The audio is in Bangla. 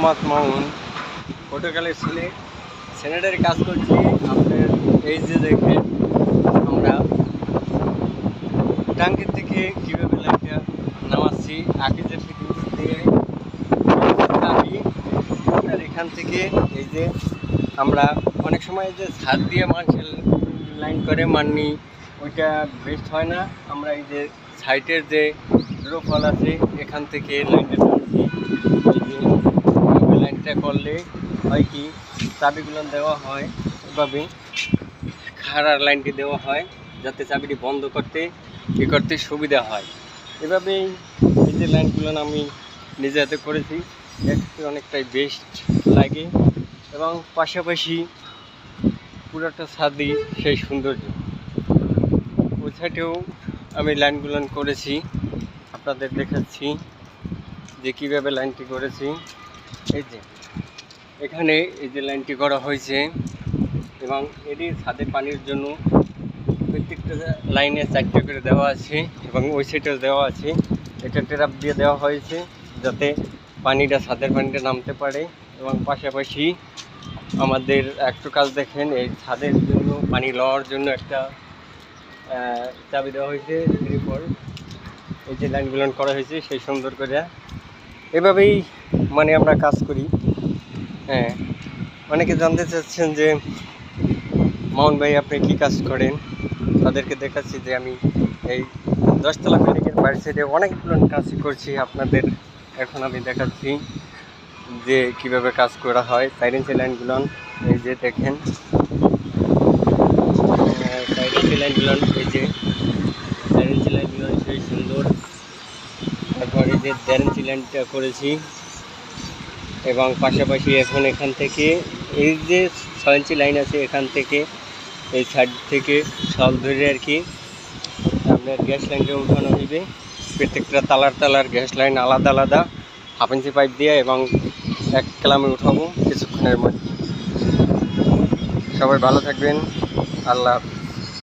মোহাম্মদ মামুন পর্তুগালের সেনেটারি কাজ করছি। আপনার এই যে দেখেন আমরা ট্যাঙ্কের থেকে কীভাবে লাইটটা নামাচ্ছি আকিজের থেকে দিয়ে আমি আপনার এখান থেকে এই যে আমরা অনেক সময় যে ছাদ দিয়ে মানুষের লাইন করে মাননি ওইটা বেস্ট হয় না। আমরা এই যে সাইটের যে ড্রো ফল আছে এখান থেকে লাইনটা টানছি। এই যে লাইনটা করলে হয় কি চাবিগুলো দেওয়া হয় এভাবে খাড়ার লাইনটি দেওয়া হয় যাতে চাবিটি বন্ধ করতে সুবিধা হয়। এভাবেই এই যে লাইনগুলো আমি নিজে হাতে করেছি, দেখতে অনেকটাই বেস্ট লাগে এবং পাশাপাশি পুরোটা ছাদই সেই সৌন্দর্য। ওই সাইডেও আমি লাইনগুলো করেছি, আপনাদের দেখাচ্ছি যে কীভাবে লাইনটি করেছি। এই যে এখানে এই যে লাইনটি করা হয়েছে এবং এটি ছাদে পানির জন্য প্রত্যেকটা লাইনে 4টা করে দেওয়া আছে এবং ওই সাইডেও দেওয়া আছে। এটা ট্র্যাপ দিয়ে দেওয়া হয়েছে যাতে পানিটা ছাদের পানিটা নামতে পারে এবং পাশাপাশি আমাদের একটু কাজ দেখেন এই ছাদের জন্য পানি লওয়ার জন্য একটা চাবি দেওয়া হয়েছে ত্রিপল। এই যে লাইনগুলো করা হয়েছে সেই সুন্দর করে এভাবেই মানে আমরা কাজ করি। হ্যাঁ, অনেকে জানতে চাচ্ছেন যে মামুন ভাই আপনি কী কাজ করেন, তাদেরকে দেখাচ্ছি যে আমি এই 10তলা বিল্ডিংয়ের বাড়ি সাইডে অনেকগুলো কাজ করছি। আপনাদের এখন আমি দেখাচ্ছি যে কিভাবে কাজ করা হয়। সাইডেন্সি লাইনগুলো এই যে দেখেন, সাইডেন্সি লাইনগুলো এই যে সাইডেন্সি লাইনগুলো সেই সুন্দর। তারপর এই যে ড্যারেন্সি লাইনটা করেছি এবং পাশাপাশি এখন এখান থেকে এই যে 6 ইঞ্চি লাইন আছে এখান থেকে এই সাইড থেকে সব ধরে আর কি আপনার গ্যাস লাইনটা উঠানো হইবে। প্রত্যেকটা তালার গ্যাস লাইন আলাদা আলাদা 1/2 ইঞ্চি পাইপ দিয়ে এবং 1 কলামে উঠাবো কিছুক্ষণের মধ্যে। সবাই ভালো থাকবেন, আল্লাহ হাফেজ।